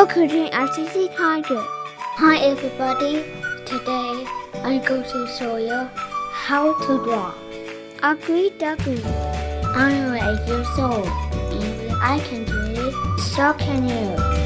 Welcome to Autistic Tiger. Hi everybody, today I'm going to show you how to draw Ugly Duckling. I'm 8 years old, and I can do it, so can you.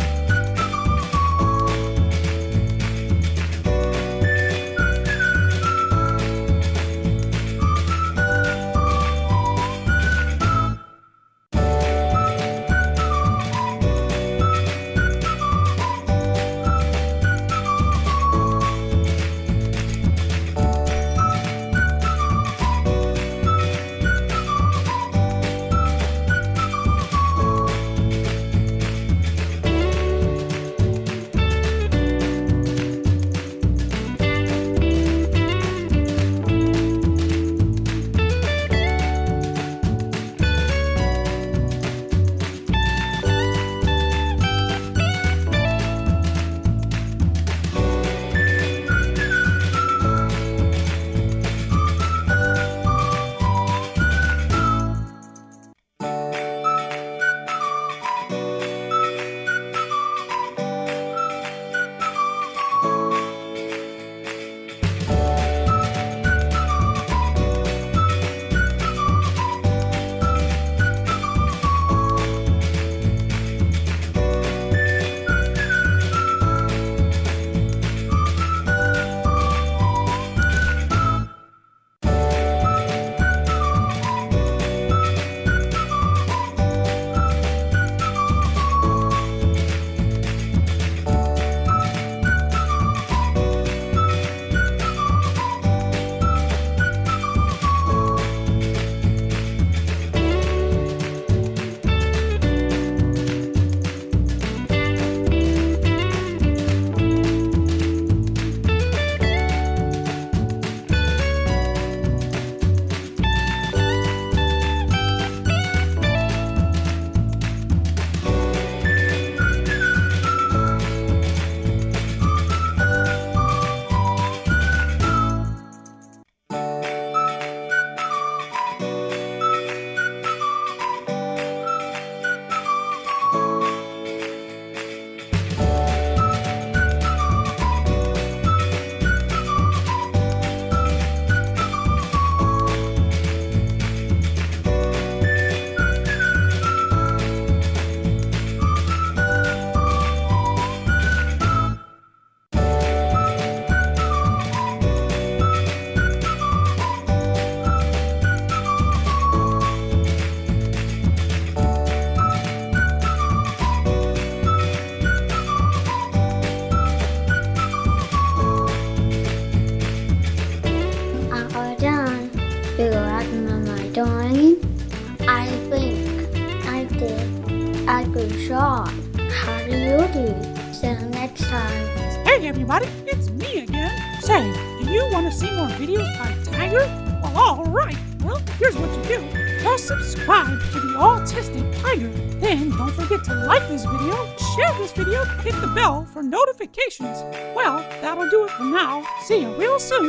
Do you like my drawing? I think I did a good job. How do you do? See you next time. Hey everybody, it's me again. Say, do you want to see more videos by Tiger? Well, alright. Well, here's what you do. Just subscribe to the Autistic Tiger. Then don't forget to like this video, share this video, hit the bell for notifications. Well, that'll do it for now. See you real soon.